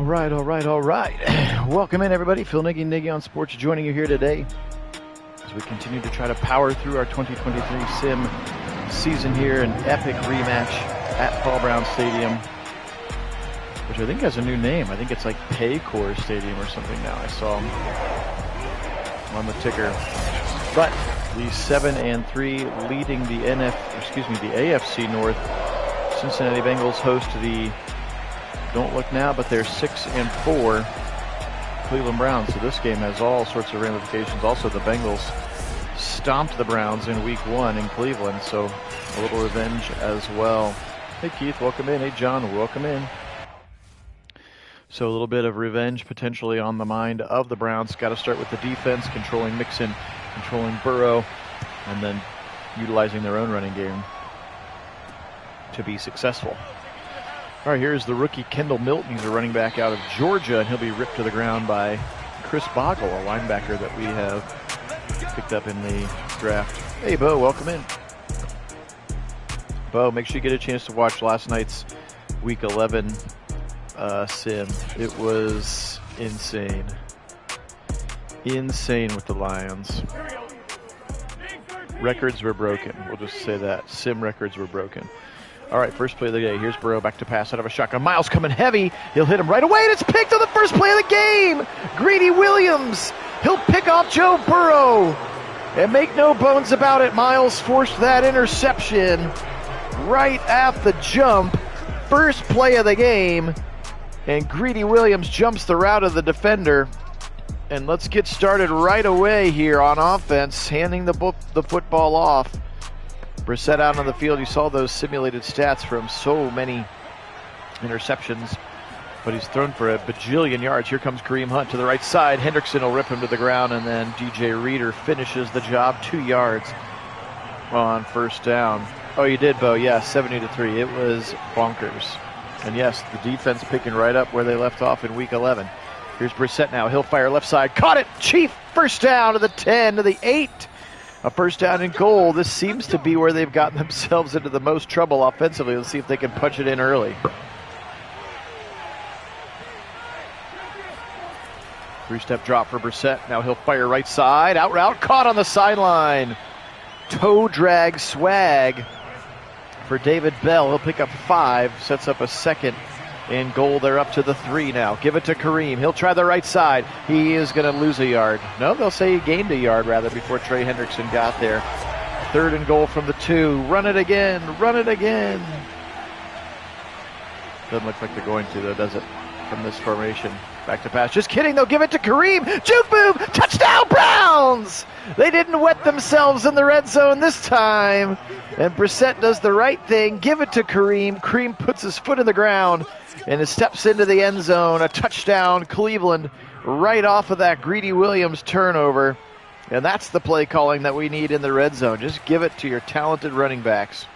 All right. Welcome in, everybody. Phil Nagy on Sports joining you here today as we continue to try to power through our 2023 Sim season here. An epic rematch at Paul Brown Stadium, which I think has a new name. I think it's like Paycor Stadium or something now. I saw on the ticker. But the 7-3 leading the AFC North. Cincinnati Bengals host the, don't look now, but they're 6-4 Cleveland Browns. So this game has all sorts of ramifications. Also, the Bengals stomped the Browns in week 1 in Cleveland, so a little revenge as well. Hey Keith, welcome in. Hey John, welcome in. So a little bit of revenge potentially on the mind of the Browns. Got to start with the defense, controlling Mixon, controlling Burrow, and then utilizing their own running game to be successful. All right, here's the rookie Kendall Milton. He's a running back out of Georgia, and he'll be ripped to the ground by Chris Boggle, a linebacker that we have picked up in the draft. Hey, Bo, welcome in. Bo, make sure you get a chance to watch last night's Week 11 sim. It was insane. Insane with the Lions. Records were broken. We'll just say that. Sim records were broken. All right, first play of the day. Here's Burrow back to pass out of a shotgun. Miles coming heavy. He'll hit him right away, and it's picked on the first play of the game. Greedy Williams. He'll pick off Joe Burrow. And make no bones about it, Miles forced that interception right at the jump. First play of the game. And Greedy Williams jumps the route of the defender. And let's get started right away here on offense, handing the football off. Brissett out on the field. You saw those simulated stats from so many interceptions, but he's thrown for a bajillion yards. Here comes Kareem Hunt to the right side. Hendrickson will rip him to the ground, and then DJ Reader finishes the job. 2 yards on first down. Oh, you did, Bo. Yeah, 70-3. It was bonkers. And yes, the defense picking right up where they left off in Week 11. Here's Brissett now. He'll fire left side. Caught it. Chief. First down to the 10, to the 8. A first down and goal. This seems to be where they've gotten themselves into the most trouble offensively. Let's see if they can punch it in early. Three-step drop for Brissett. Now he'll fire right side. Out route. Caught on the sideline. Toe drag swag for David Bell. He'll pick up 5. Sets up a second and goal. They're up to the 3 now. Give it to Kareem. He'll try the right side. He is going to lose a yard. No, they'll say he gained a yard rather before Trey Hendrickson got there. 3rd and goal from the 2. Run it again. Run it again. Doesn't look like they're going to, though, does it? From this formation. Back to pass. Just kidding. They'll give it to Kareem. Juke move. Touchdown Browns. They didn't wet themselves in the red zone this time. And Brissett does the right thing. Give it to Kareem. Kareem puts his foot in the ground and it steps into the end zone. A touchdown, Cleveland, right off of that Greedy Williams turnover. And that's the play calling that we need in the red zone. Just give it to your talented running backs.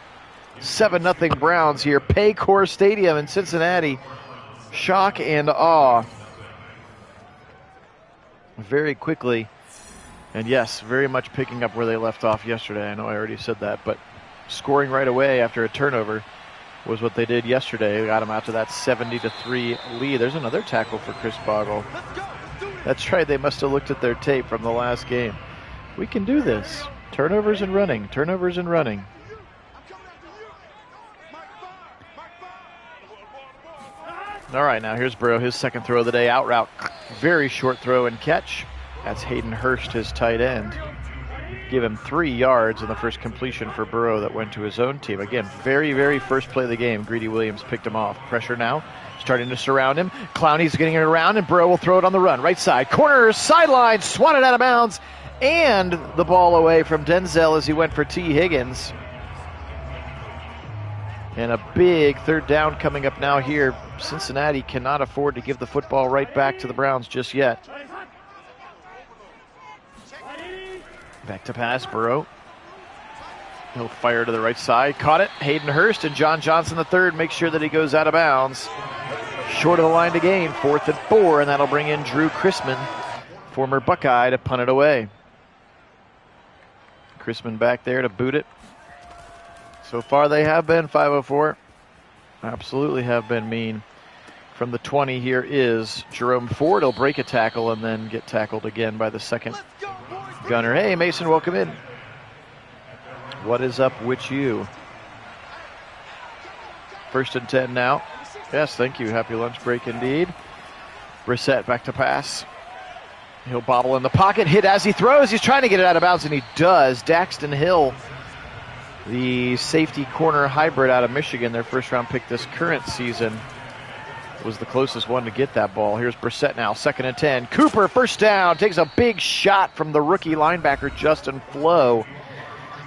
7-0 Browns here. Paycor Stadium in Cincinnati. Shock and awe. Very quickly. And yes, very much picking up where they left off yesterday. I know I already said that, but scoring right away after a turnover was what they did yesterday. They got them out to that 70-3 lead. There's another tackle for Chris Boggle. That's right, they must have looked at their tape from the last game. We can do this. Turnovers and running. Turnovers and running. All right, now here's Burrow, his second throw of the day, out route. Very short throw and catch. That's Hayden Hurst, his tight end. Give him 3 yards in the first completion for Burrow that went to his own team. Again, very, very first play of the game. Greedy Williams picked him off. Pressure now, starting to surround him. Clowney's getting it around, and Burrow will throw it on the run. Right side, corner, sideline, swatted out of bounds, and the ball away from Denzel as he went for T. Higgins. And a big 3rd down coming up now here. Cincinnati cannot afford to give the football right back to the Browns just yet. Back to pass, Burrow. He'll fire to the right side. Caught it. Hayden Hurst and John Johnson III makes sure that he goes out of bounds. Short of the line to gain. 4th and 4, and that'll bring in Drew Chrisman, former Buckeye, to punt it away. Chrisman back there to boot it. So far they have been 504. Absolutely have been mean. From the 20 here is Jerome Ford. He'll break a tackle and then get tackled again by the second gunner. Hey, Mason, welcome in. What is up with you? 1st and 10 now. Yes, thank you. Happy lunch break indeed. Brissett back to pass. He'll bobble in the pocket, hit as he throws. He's trying to get it out of bounds, and he does. Daxton Hill, the safety corner hybrid out of Michigan, their first-round pick this current season, was the closest one to get that ball. Here's Brissett now, 2nd and 10. Cooper, first down, takes a big shot from the rookie linebacker, Justin Flo.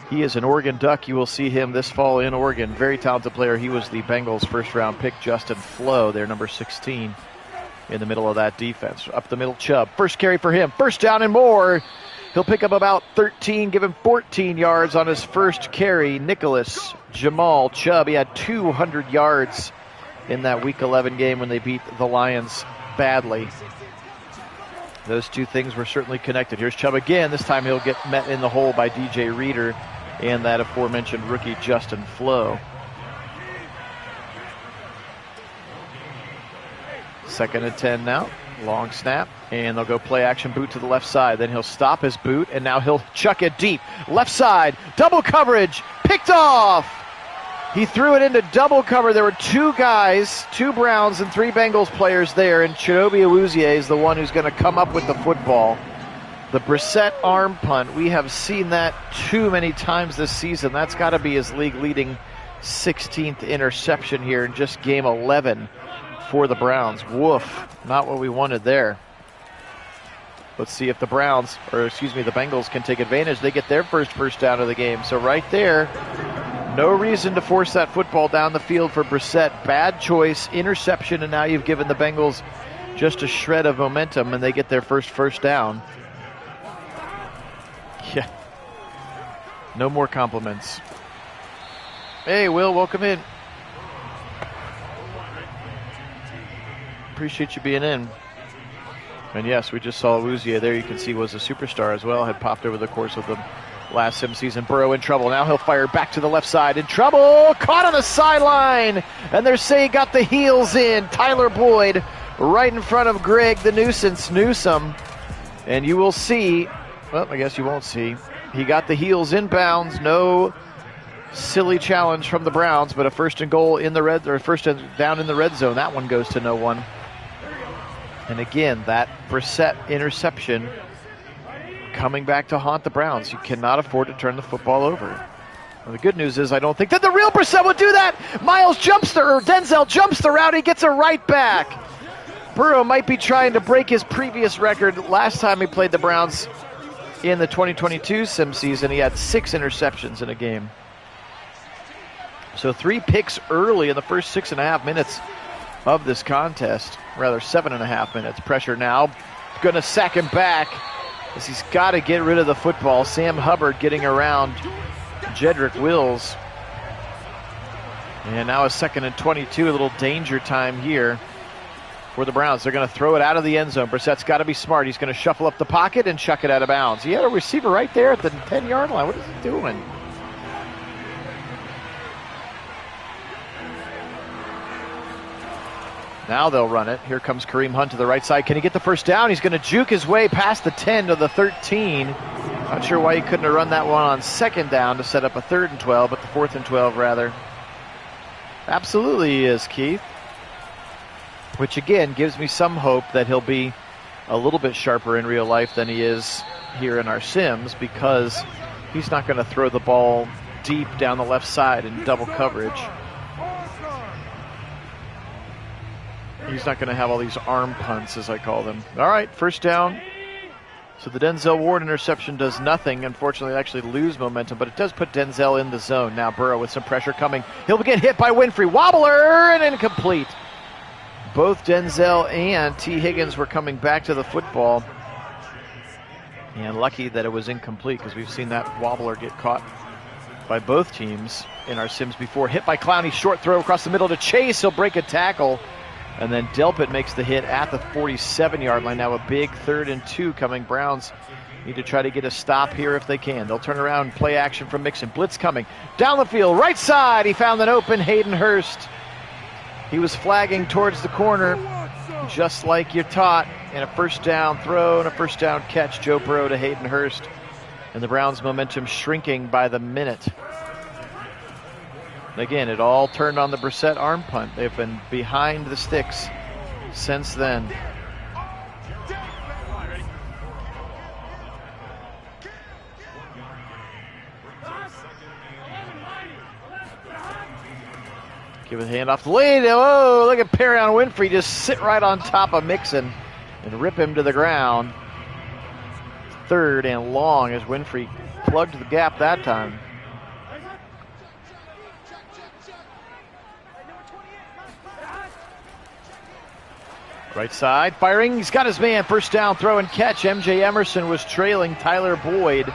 He is an Oregon Duck. You will see him this fall in Oregon. Very talented player. He was the Bengals' first-round pick, Justin Flo, their number 16 in the middle of that defense. Up the middle, Chubb. First carry for him. First down and more. He'll pick up about 13, give him 14 yards on his first carry. Nicholas Jamal Chubb. He had 200 yards in that Week 11 game when they beat the Lions badly. Those two things were certainly connected. Here's Chubb again. This time he'll get met in the hole by DJ Reader and that aforementioned rookie Justin Flo. 2nd and 10 now. Long snap, and they'll go play action boot to the left side. Then he'll stop his boot, and now he'll chuck it deep. Left side, double coverage, picked off. He threw it into double cover. There were 2 guys, 2 Browns and 3 Bengals players there, and Chidobe Awuzie is the one who's going to come up with the football. The Brissett arm punt, we have seen that too many times this season. That's got to be his league-leading 16th interception here in just game 11 for the Browns. Woof, not what we wanted there. Let's see if the Bengals can take advantage. They get their first down of the game. So right there, no reason to force that football down the field for Brissett. Bad choice, interception, and now you've given the Bengals just a shred of momentum, and they get their first down. Yeah. No more compliments. Hey, Will, welcome in. Appreciate you being in. And yes, we just saw Awuzie there. You can see was a superstar as well. Had popped over the course of the last sim season. Burrow in trouble. Now he'll fire back to the left side. In trouble. Caught on the sideline. And they're saying got the heels in. Tyler Boyd right in front of Greg the Nuisance Newsome. And you will see, well, I guess you won't see. He got the heels inbounds. No silly challenge from the Browns, but a first and goal in the red, or first and down in the red zone. That one goes to no one. And again, that Brissett interception coming back to haunt the Browns. You cannot afford to turn the football over. Well, the good news is I don't think that the real Brissett would do that. Denzel jumps the route. He gets it right back. Burrow might be trying to break his previous record. Last time he played the Browns in the 2022 sim season, he had 6 interceptions in a game. So 3 picks early in the first 6.5 minutes of this contest. Rather, 7.5 minutes. Pressure now. Going to sack him back as he's got to get rid of the football. Sam Hubbard getting around Jedrick Wills. And now a 2nd and 22. A little danger time here for the Browns. They're going to throw it out of the end zone. Brissett's got to be smart. He's going to shuffle up the pocket and chuck it out of bounds. He had a receiver right there at the 10-yard line. What is he doing? Now they'll run it. Here comes Kareem Hunt to the right side. Can he get the first down? He's going to juke his way past the 10 to the 13. Not sure why he couldn't have run that one on 2nd down to set up a 3rd and 12, but the 4th and 12 rather. Absolutely he is, Keith. Which again gives me some hope that he'll be a little bit sharper in real life than he is here in our sims, because he's not going to throw the ball deep down the left side in double coverage. He's not going to have all these arm punts, as I call them. All right, first down. So the Denzel Ward interception does nothing. Unfortunately, they actually lose momentum, but it does put Denzel in the zone. Now Burrow with some pressure coming. He'll get hit by Winfrey. Wobbler and incomplete. Both Denzel and T. Higgins were coming back to the football. And lucky that it was incomplete, because we've seen that wobbler get caught by both teams in our sims before. Hit by Clowney, short throw across the middle to Chase. He'll break a tackle. And then Delpit makes the hit at the 47-yard line. Now a big 3rd and 2 coming. Browns need to try to get a stop here if they can. They'll turn around and play action from Mixon. Blitz coming. Down the field, right side. He found an open Hayden Hurst. He was flagging towards the corner, just like you're taught, and a first down throw and a first down catch. Joe Burrow to Hayden Hurst, and the Browns' momentum shrinking by the minute. Again, it all turned on the Brissett arm punt. They've been behind the sticks since then. Give a hand off the lead. Oh, look at Perrion Winfrey just sit right on top of Mixon and rip him to the ground. 3rd and long as Winfrey plugged the gap that time. Right side, firing. He's got his man. First down, throw and catch. MJ Emerson was trailing Tyler Boyd.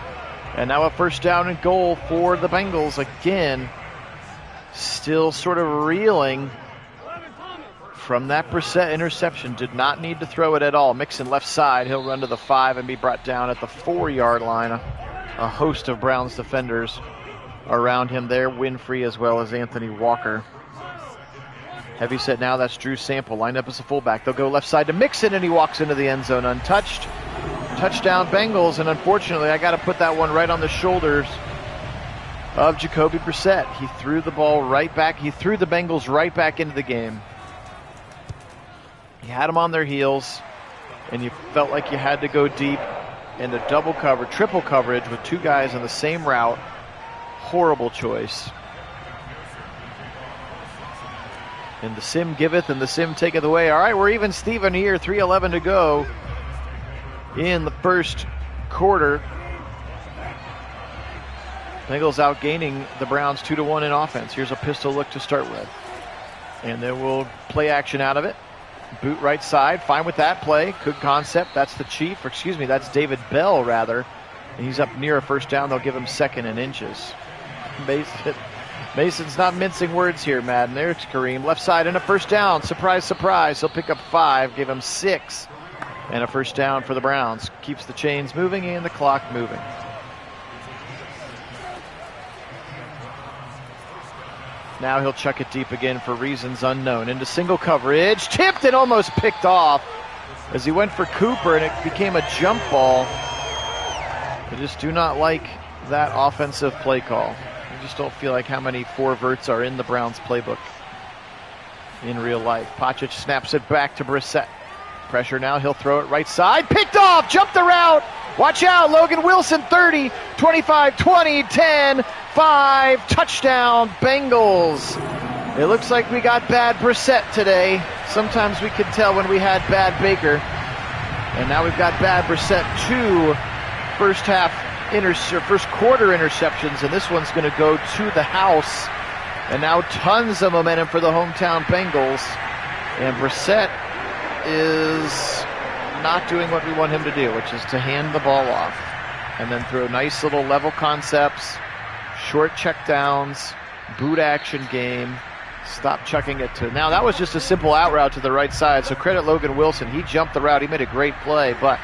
And now a first down and goal for the Bengals again. Still sort of reeling from that Brissett interception. Did not need to throw it at all. Mixon left side. He'll run to the 5 and be brought down at the 4-yard line. A host of Browns defenders around him there. Winfrey as well as Anthony Walker. Heavy set now. That's Drew Sample lined up as a fullback. They'll go left side to Mixon, and he walks into the end zone untouched. Touchdown Bengals, and unfortunately I got to put that one right on the shoulders of Jacoby Brissett. He threw the ball right back. He threw the Bengals right back into the game. He had them on their heels, and you felt like you had to go deep into double cover, triple coverage with 2 guys on the same route. Horrible choice. And the sim giveth and the sim taketh away. All right, we're even Steven here. 3:11 to go in the first quarter. Bengals outgaining the Browns 2-1 in offense. Here's a pistol look to start with. And then we'll play action out of it. Boot right side. Fine with that play. Good concept. That's the Chief. Or excuse me, that's David Bell, rather. And he's up near a first down. They'll give him 2nd and inches. Mason's not mincing words here, Madden. There's Kareem. Left side and a first down. Surprise, surprise. He'll pick up 5. Give him 6. And a first down for the Browns. Keeps the chains moving and the clock moving. Now he'll chuck it deep again for reasons unknown. Into single coverage. Tipped and almost picked off as he went for Cooper, and it became a jump ball. I just do not like that offensive play call. I just don't feel like how many 4 verts are in the Browns playbook in real life. Pacic snaps it back to Brissett. Pressure now. He'll throw it right side. Picked off. Jumped the route. Watch out. Logan Wilson 30, 25, 20, 10, 5. Touchdown Bengals. It looks like we got bad Brissett today. Sometimes we could tell when we had bad Baker. And now we've got bad Brissett. 2 first quarter interceptions, and this one's going to go to the house. And now tons of momentum for the hometown Bengals. And Brissett is not doing what we want him to do, which is to hand the ball off and then throw nice little level concepts, short check downs, boot action game. Stop chucking it to. Now that was just a simple out route to the right side, so credit Logan Wilson. He jumped the route. He made a great play, but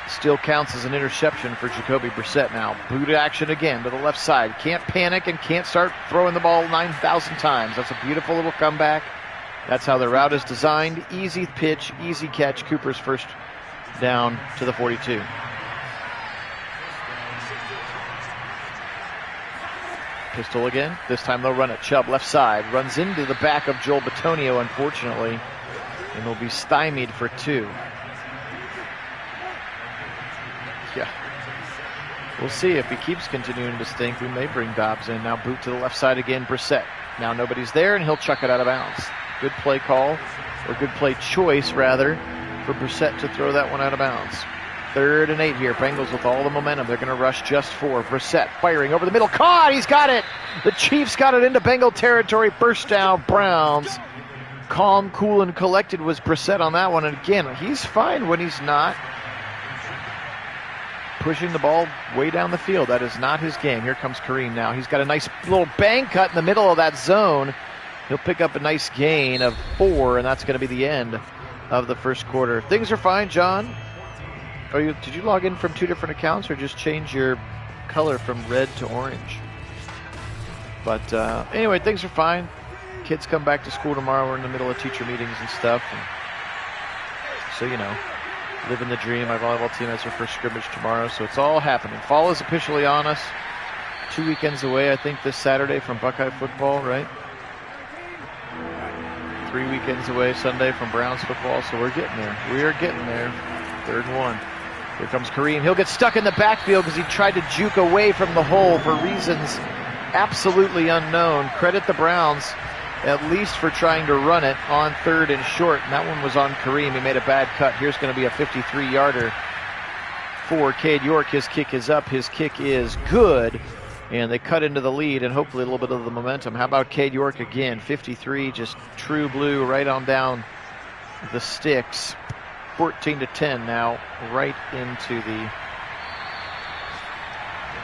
still counts as an interception for Jacoby Brissett now. Boot action again to the left side. Can't panic and can't start throwing the ball 9,000 times. That's a beautiful little comeback. That's how the route is designed. Easy pitch, easy catch. Cooper's first down to the 42. Pistol again. This time they'll run it. Chubb left side. Runs into the back of Joel Bitonio, unfortunately. And they'll be stymied for 2. Yeah. We'll see if he keeps continuing to stink. We may bring Dobbs in. Now boot to the left side again. Brissett. Now nobody's there, and he'll chuck it out of bounds. Good play call, or good play choice, rather, for Brissett to throw that one out of bounds. 3rd and 8 here. Bengals with all the momentum. They're going to rush just 4. Brissett firing over the middle. Caught! He's got it! The Chiefs got it into Bengal territory. First down, Browns. Calm, cool, and collected was Brissett on that one. And again, he's fine when he's not pushing the ball way down the field. That is not his game. Here comes Kareem now. He's got a nice little bang cut in the middle of that zone. He'll pick up a nice gain of 4, and that's going to be the end of the first quarter. Things are fine, John. Did you log in from 2 different accounts, or just change your color from red to orange? But anyway, things are fine. kids come back to school tomorrow. We're in the middle of teacher meetings and stuff. And so, you know, living the dream. My volleyball team has their first scrimmage tomorrow, so it's all happening. Fall is officially on us. 2 weekends away, I think, this Saturday from Buckeye football, right? 3 weekends away Sunday from Browns football, so we're getting there. We are getting there. 3rd and 1. Here comes Kareem. He'll get stuck in the backfield because he tried to juke away from the hole for reasons absolutely unknown. Credit the Browns at least for trying to run it on 3rd and short, and that one was on Kareem. He made a bad cut. Here's going to be a 53-yarder for Cade York. His kick is up. His kick is good. And they cut into the lead and hopefully a little bit of the momentum. How about Cade York again? 53, just true blue right on down the sticks. 14-10 now, right into the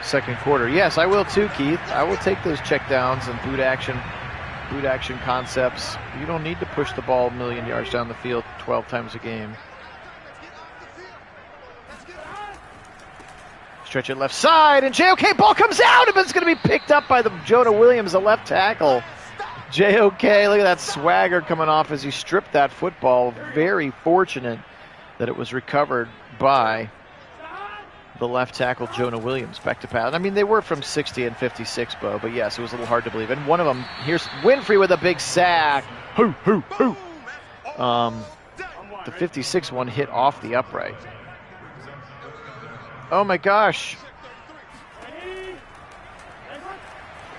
second quarter. Yes, I will too, Keith. I will take those checkdowns and boot action concepts. You don't need to push the ball a million yards down the field 12 times a game. Stretch it left side, and JOK ball comes out, but it's going to be picked up by the Jonah Williams, the left tackle. JOK, look at that swagger coming off as he stripped that football. Very fortunate that it was recovered by the left tackle, Jonah Williams. Back to pass. I mean, they were from 60 and 56, Bo, but yes, it was a little hard to believe. And one of them, here's Winfrey with a big sack. Hoo, hoo, hoo. The 56 one hit off the upright. Oh my gosh.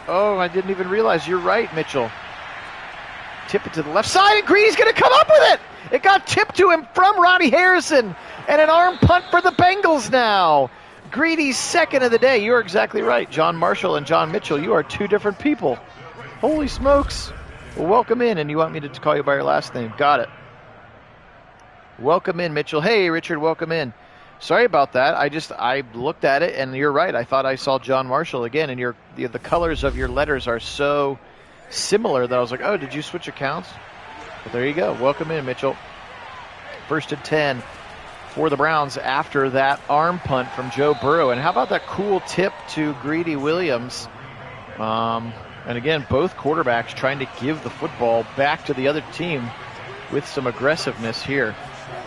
Oh, I didn't even realize. You're right, Mitchell. Tip it to the left side, and Greedy's going to come up with it. It got tipped to him from Ronnie Harrison, and an arm punt for the Bengals now. Greedy's second of the day. You're exactly right. John Marshall and John Mitchell, you are two different people. Holy smokes. Well, welcome in, and you want me to call you by your last name. Got it. Welcome in, Mitchell. Hey, Richard, welcome in. Sorry about that. I looked at it, and you're right. I thought I saw John Marshall again, and the colors of your letters are so similar that I was like, oh, did you switch accounts? But there you go. Welcome in, Mitchell. 1st and 10 for the Browns after that arm punt from Joe Burrow. And how about that cool tip to Greedy Williams? And again, both quarterbacks trying to give the football back to the other team with some aggressiveness here.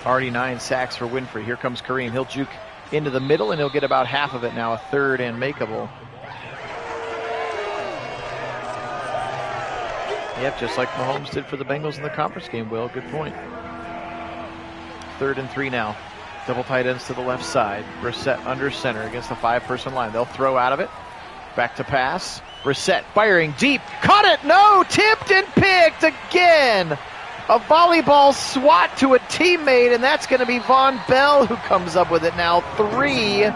Already 9 sacks for Winfrey. Here comes Kareem. He'll juke into the middle, and he'll get about half of it now, a 3rd and makeable. Yep, just like Mahomes did for the Bengals in the conference game, Will. Good point. 3rd and 3 now. Double tight ends to the left side. Brissett under center against the 5-person line. They'll throw out of it. Back to pass. Brissett firing deep. Caught it! No! Tipped and picked again! A volleyball swat to a teammate, and that's going to be Von Bell who comes up with it now. 3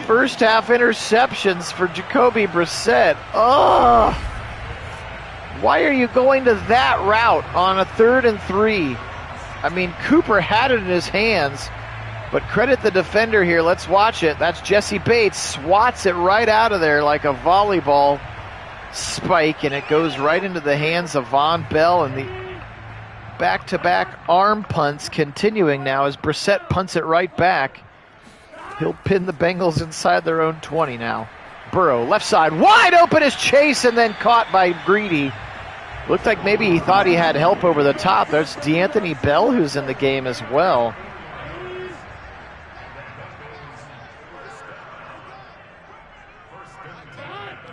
first-half interceptions for Jacoby Brissett. Ugh! Why are you going to that route on a 3rd and 3? I mean, Cooper had it in his hands, but credit the defender here. Let's watch it. That's Jesse Bates. Swats it right out of there like a volleyball spike, and it goes right into the hands of Von Bell, and the back-to-back arm punts continuing now as Brissett punts it right back. He'll pin the Bengals inside their own 20 now. Burrow, left side, wide open as Chase, and then caught by Greedy. Looked like maybe he thought he had help over the top. There's D'Anthony Bell who's in the game as well.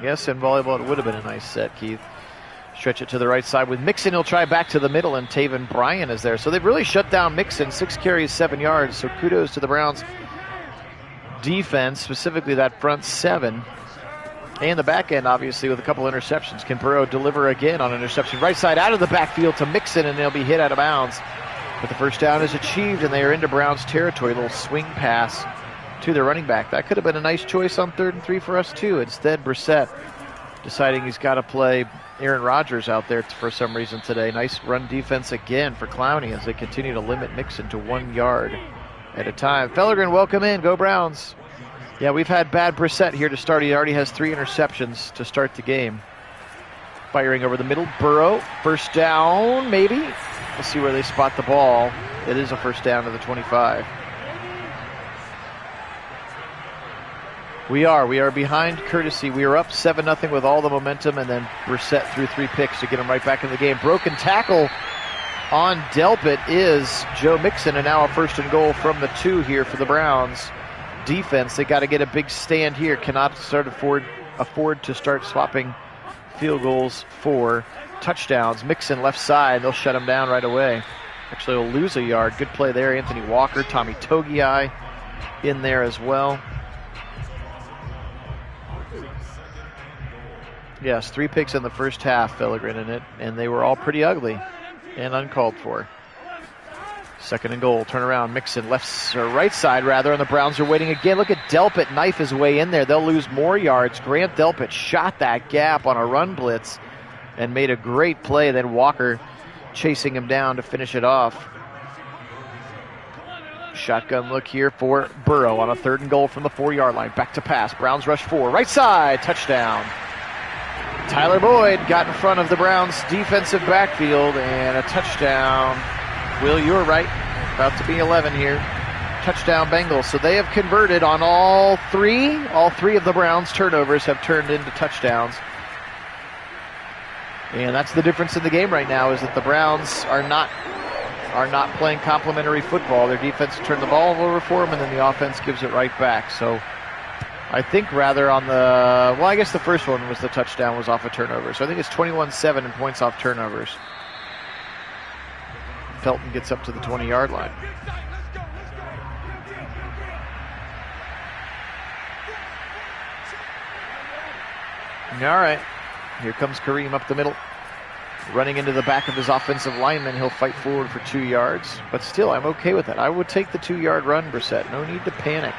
Yes, in volleyball it would have been a nice set, Keith. Stretch it to the right side with Mixon. He'll try back to the middle, and Taven Bryan is there. So they've really shut down Mixon. 6 carries, 7 yards. So kudos to the Browns defense, specifically that front 7. And the back end, obviously, with a couple interceptions. Can Burrow deliver again on an interception? Right side out of the backfield to Mixon, and they'll be hit out of bounds. But the first down is achieved, and they are into Browns territory. A little swing pass to their running back. That could have been a nice choice on 3rd and 3 for us, too. Instead, Brissett deciding he's got to play Aaron Rodgers out there for some reason today. Nice run defense again for Clowney as they continue to limit Mixon to 1 yard at a time. Fellergren, welcome in. Go Browns. Yeah, we've had bad Brissett here to start. He already has 3 interceptions to start the game. Firing over the middle. Burrow, first down, maybe. We'll see where they spot the ball. It is a first down to the 25. We are behind courtesy. We are up 7-0 with all the momentum, and then Brissett threw 3 picks to get him right back in the game. Broken tackle on Delpit is Joe Mixon, and now a 1st and goal from the 2 here for the Browns defense. They got to get a big stand here. Cannot afford to start swapping field goals for touchdowns. Mixon left side. They'll shut him down right away. Actually, he'll lose a yard. Good play there. Anthony Walker, Tommy Togiai in there as well. Yes, 3 picks in the first half, Fellegren in it, and they were all pretty ugly and uncalled for. 2nd and goal, turn around, Mixon right side rather, and the Browns are waiting again. Look at Delpit knife his way in there. They'll lose more yards. Grant Delpit shot that gap on a run blitz and made a great play. Then Walker chasing him down to finish it off. Shotgun look here for Burrow on a 3rd and goal from the 4-yard line. Back to pass. Browns rush 4. Right side, touchdown. Tyler Boyd got in front of the Browns defensive backfield, and a touchdown. Will, you're right. About to be 11 here. Touchdown Bengals. So they have converted on all 3. All 3 of the Browns turnovers have turned into touchdowns. And that's the difference in the game right now, is that the Browns are not playing complimentary football. Their defense turned the ball over for them, and then the offense gives it right back. So I think rather on I guess the first one was the touchdown was off a turnover. So I think it's 21-7 in points off turnovers. Felton gets up to the 20-yard line. All right. Here comes Kareem up the middle. Running into the back of his offensive lineman. He'll fight forward for 2 yards. But still, I'm okay with that. I would take the 2-yard run, Brissett. No need to panic.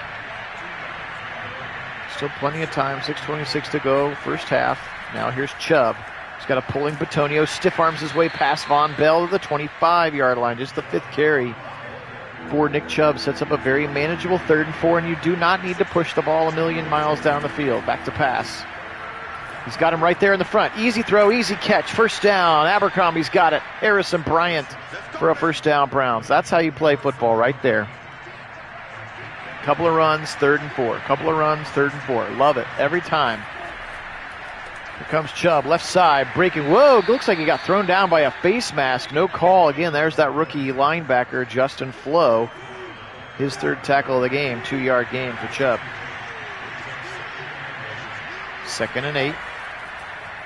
Still plenty of time. 6:26 to go. First half. Now here's Chubb. He's got a pulling Batonio. Stiff arms his way past Von Bell to the 25-yard line. Just the 5th carry for Nick Chubb. Sets up a very manageable 3rd and 4, and you do not need to push the ball a million miles down the field. Back to pass. He's got him right there in the front. Easy throw, easy catch. First down. Abercrombie's got it. Harrison Bryant for a first down, Browns. That's how you play football right there. Couple of runs, 3rd and 4. Couple of runs, 3rd and 4. Love it every time. Here comes Chubb, left side, breaking. Whoa, looks like he got thrown down by a face mask. No call. Again, there's that rookie linebacker, Justin Flo. His 3rd tackle of the game, 2-yard gain for Chubb. 2nd and 8.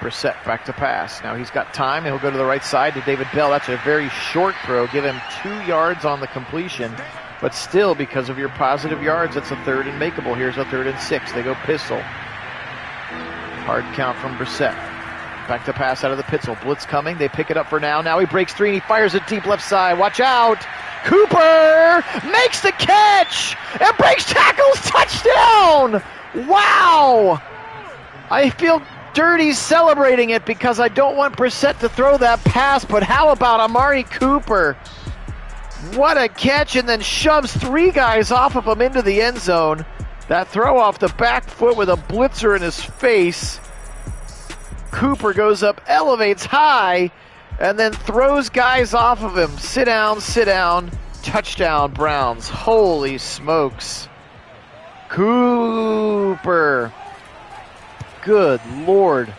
Brissett back to pass. Now he's got time. He'll go to the right side to David Bell. That's a very short throw. Give him 2 yards on the completion. But still, because of your positive yards, it's a 3rd and makeable. Here's a 3rd and 6. They go pistol. Hard count from Brissett. Back to pass out of the pistol. Blitz coming. They pick it up for now. Now he breaks 3 and he fires it deep left side. Watch out. Cooper makes the catch and breaks tackles. Touchdown. Wow. I feel dirty celebrating it because I don't want Brissett to throw that pass, but how about Amari Cooper? What a catch, and then shoves 3 guys off of him into the end zone. That throw off the back foot with a blitzer in his face. Cooper goes up, elevates high, and then throws guys off of him. Sit down, touchdown Browns. Holy smokes. Cooper. Good Lord.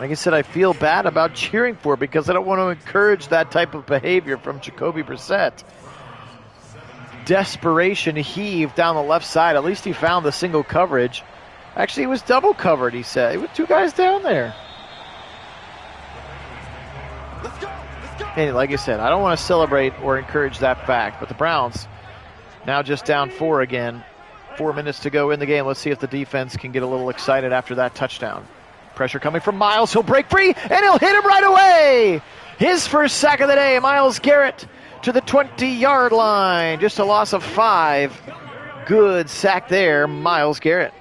Like I said, I feel bad about cheering for it because I don't want to encourage that type of behavior from Jacoby Brissett. Desperation heave down the left side. At least he found the single coverage. Actually, he was double covered, he said. With 2 guys down there. Let's go. And like I said, I don't want to celebrate or encourage that fact, but the Browns now just down 4 again. 4 minutes to go in the game. Let's see if the defense can get a little excited after that touchdown. Pressure coming from Miles. He'll break free, and he'll hit him right away. His first sack of the day, Myles Garrett to the 20-yard line. Just a loss of 5. Good sack there, Myles Garrett.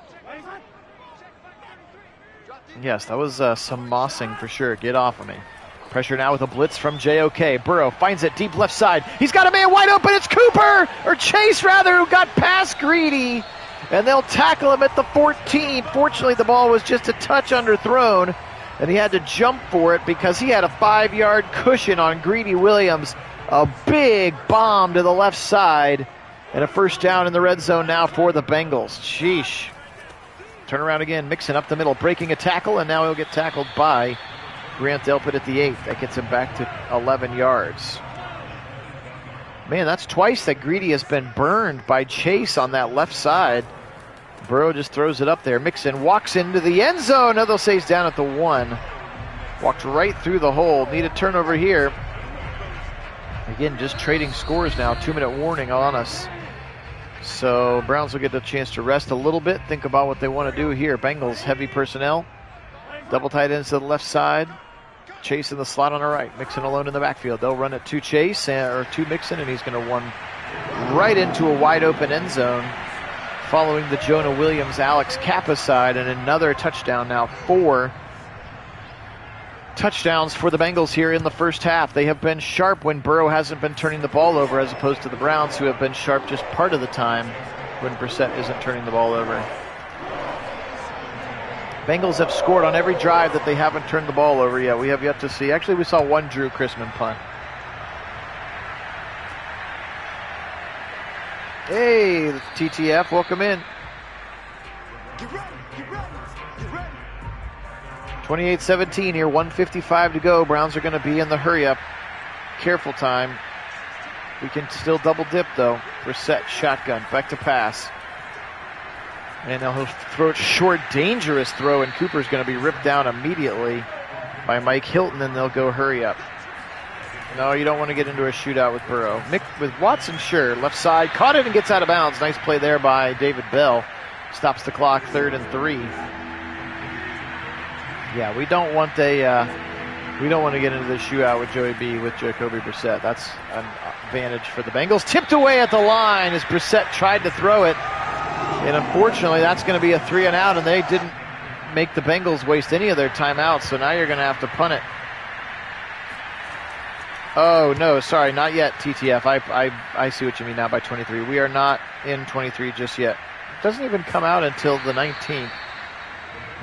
Yes, that was some mossing for sure. Get off of me. Pressure now with a blitz from JOK. Burrow finds it deep left side. He's got a man wide open. It's Cooper, or Chase rather, who got past Greedy. And they'll tackle him at the 14. Fortunately, the ball was just a touch underthrown, and he had to jump for it because he had a 5-yard cushion on Greedy Williams. A big bomb to the left side, and a first down in the red zone now for the Bengals. Sheesh. Turn around again, Mixon up the middle, breaking a tackle, and now he'll get tackled by Grant Delpit at the 8. That gets him back to 11 yards. Man, that's twice that Greedy has been burned by Chase on that left side. Burrow just throws it up there. Mixon walks into the end zone. Now they'll say he's down at the 1. Walked right through the hole. Need a turnover here. Again, just trading scores now. 2-minute warning on us. So Browns will get a chance to rest a little bit. Think about what they want to do here. Bengals heavy personnel. Double tight ends to the left side. Chase in the slot on the right. Mixon alone in the backfield. They'll run it to Chase or to Mixon, and he's going to run right into a wide open end zone, following the Jonah Williams, Alex Kappa side, and another touchdown now. 4 touchdowns for the Bengals here in the first half. They have been sharp when Burrow hasn't been turning the ball over, as opposed to the Browns, who have been sharp just part of the time when Brissett isn't turning the ball over. Bengals have scored on every drive that they haven't turned the ball over yet. We have yet to see. Actually, we saw one Drew Chrisman punt. Hey, TTF, welcome in. 28-17 here, 1:55 to go. Browns are going to be in the hurry-up. Careful time. We can still double dip, though. Brissett, shotgun, back to pass. And now he'll throw it short, dangerous throw, and Cooper's going to be ripped down immediately by Mike Hilton, and they'll go hurry up. No, you don't want to get into a shootout with Burrow. With Watson, sure. Left side, caught it and gets out of bounds. Nice play there by David Bell. Stops the clock, 3rd and 3. Yeah, we don't want to get into the shootout with Joey B with Jacoby Brissett. That's an advantage for the Bengals. Tipped away at the line as Brissett tried to throw it. And unfortunately, that's going to be a 3 and out, and they didn't make the Bengals waste any of their timeouts, so now you're going to have to punt it. Oh, no, sorry, not yet, TTF. I see what you mean now by 23. We are not in 23 just yet. It doesn't even come out until the 19th,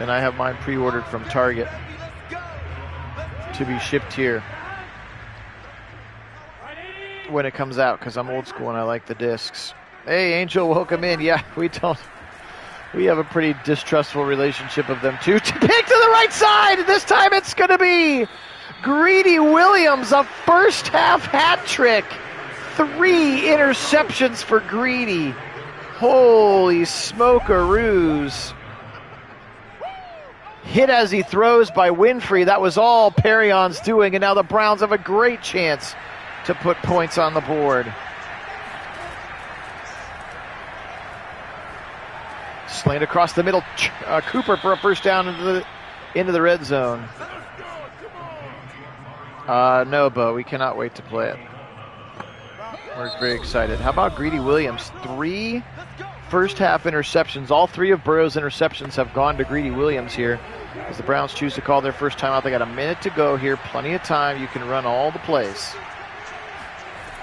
and I have mine pre-ordered from Target to be shipped here when it comes out, because I'm old school and I like the discs. Hey, Angel, welcome in. Yeah, we have a pretty distrustful relationship of them too. Pick to the right side. This time it's going to be Greedy Williams, a first half hat trick. 3 interceptions for Greedy. Holy smokeroos. Hit as he throws by Winfrey. That was all Perrion's doing, and now the Browns have a great chance to put points on the board. Slant across the middle. Cooper for a first down into the red zone. No, Bo, we cannot wait to play it. We're very excited. How about Greedy Williams? 3 first half interceptions. All 3 of Burrow's interceptions have gone to Greedy Williams here, as the Browns choose to call their first time out. They got a minute to go here. Plenty of time. You can run all the plays.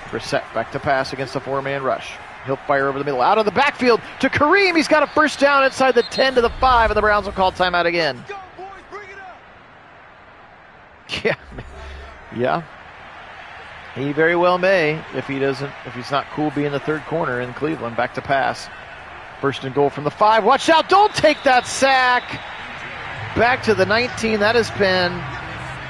Brissett back to pass against the 4-man rush. He'll fire over the middle, out of the backfield to Kareem. He's got a first down inside the 10 to the 5, and the Browns will call timeout again. Yeah. He very well may, if he's not cool being the third corner in Cleveland. Back to pass. First and goal from the 5. Watch out, don't take that sack. Back to the 19. That has been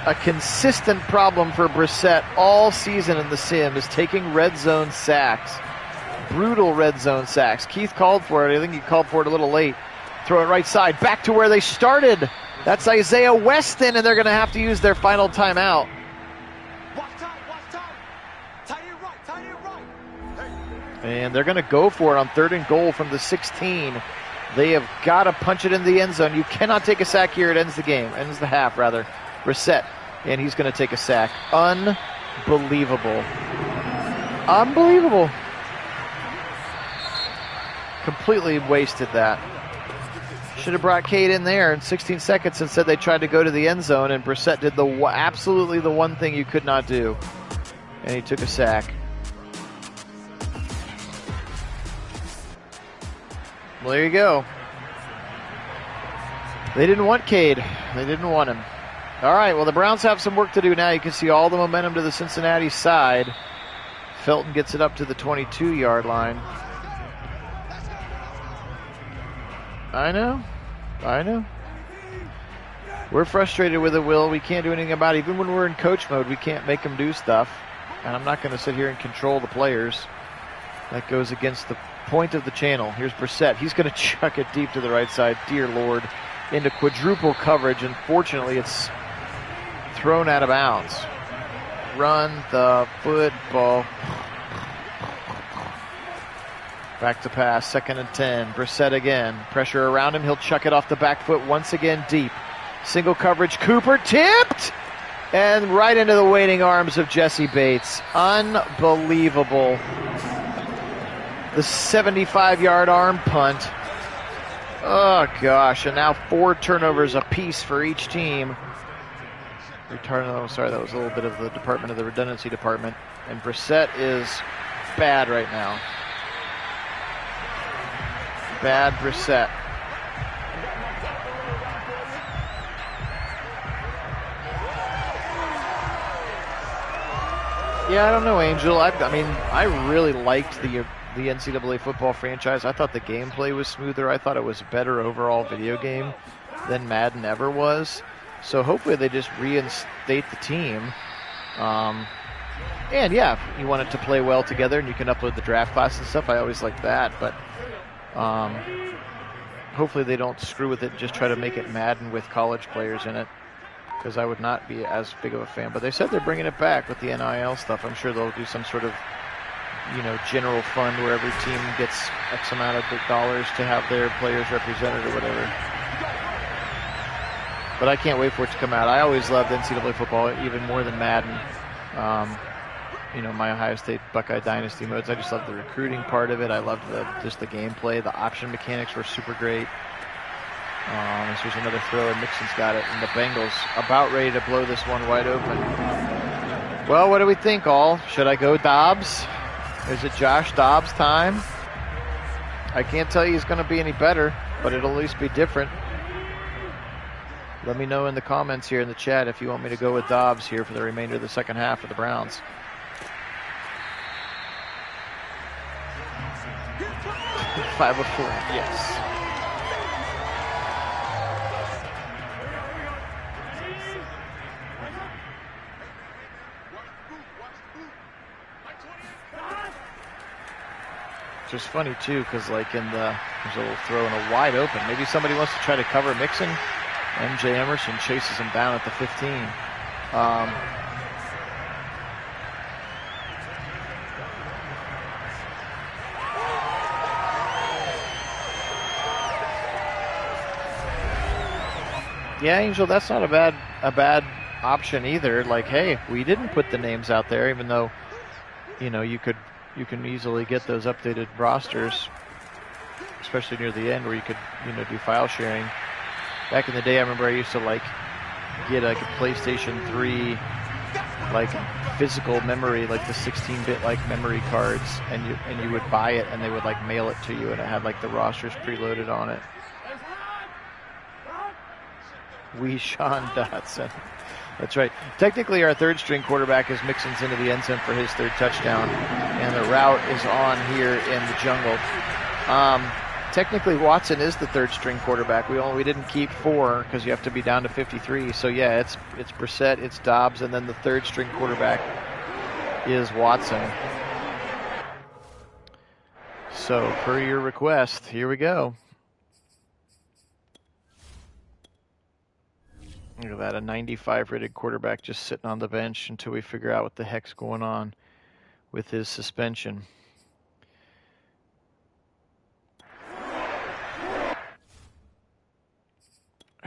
a consistent problem for Brissett all season in the sim, is taking red zone sacks. Brutal red zone sacks. Keith called for it. I think he called for it a little late. Throw it right side, back to where they started. That's Isaiah Weston, and they're going to have to use their final timeout. And they're going to go for it on 3rd and goal from the 16. They have got to punch it in the end zone. You cannot take a sack here. It ends the game. Ends the half, rather. Brissett, and he's going to take a sack. Unbelievable. Unbelievable. Completely wasted that. Should have brought Cade in there in 16 seconds and said they tried to go to the end zone, and Brissett did absolutely the one thing you could not do. And he took a sack. Well, there you go. They didn't want Cade. They didn't want him. All right, well, the Browns have some work to do now. You can see all the momentum to the Cincinnati side. Felton gets it up to the 22-yard line. I know. I know. We're frustrated with it, Will. We can't do anything about it. Even when we're in coach mode, we can't make them do stuff. And I'm not going to sit here and control the players. That goes against the point of the channel. Here's Brissett. He's going to chuck it deep to the right side. Dear Lord. Into quadruple coverage. Unfortunately, it's thrown out of bounds. Run the football. Back to pass. 2nd and 10. Brissett again. Pressure around him. He'll chuck it off the back foot once again deep. Single coverage. Cooper tipped. And right into the waiting arms of Jesse Bates. Unbelievable. The 75-yard arm punt. Oh, gosh. And now 4 turnovers apiece for each team. Sorry, that was a little bit of the department of the redundancy department. And Brissett is bad right now. Bad Brissett. Yeah, I don't know, Angel. I mean, I really liked the NCAA football franchise. I thought the gameplay was smoother. I thought it was a better overall video game than Madden ever was. So hopefully they just reinstate the team. And yeah, you want it to play well together and you can upload the draft class and stuff. I always like that. But hopefully they don't screw with it and just try to make it Madden with college players in it. Because I would not be as big of a fan. But they said they're bringing it back with the NIL stuff. I'm sure they'll do some sort of, general fund where every team gets X amount of dollars to have their players represented or whatever. But I can't wait for it to come out. I always loved NCAA football even more than Madden. My Ohio State Buckeye Dynasty modes. I just loved the recruiting part of it. I loved just the gameplay. The option mechanics were super great. This was another throw, and Mixon's got it. And the Bengals about ready to blow this one wide open. Well, what do we think, all? Should I go Dobbs? Is it Josh Dobbs time? I can't tell you he's going to be any better, but it'll at least be different. Let me know in the comments here in the chat if you want me to go with Dobbs here for the remainder of the second half for the Browns. Five of 4, yes. Which is funny too, because there's a little throw in a wide open. Maybe somebody wants to try to cover Mixon. MJ Emerson chases him down at the 15. Yeah, Angel, that's not a bad option either. Hey, we didn't put the names out there, even though you can easily get those updated rosters, especially near the end where you could do file sharing. Back in the day, I remember I used to get a PlayStation 3 physical memory, the 16-bit memory cards, and you would buy it and they would mail it to you, and it had the rosters preloaded on it. Sean Dotson. That's right. Technically, our third string quarterback is Mixon's into the end zone for his 3rd touchdown, and the route is on here in the jungle. Technically, Watson is the 3rd string quarterback. We didn't keep 4 because you have to be down to 53. So yeah, it's Brissett, it's Dobbs, and then the 3rd string quarterback is Watson. So per your request, here we go. Look at that, a 95 rated quarterback just sitting on the bench until we figure out what the heck's going on with his suspension.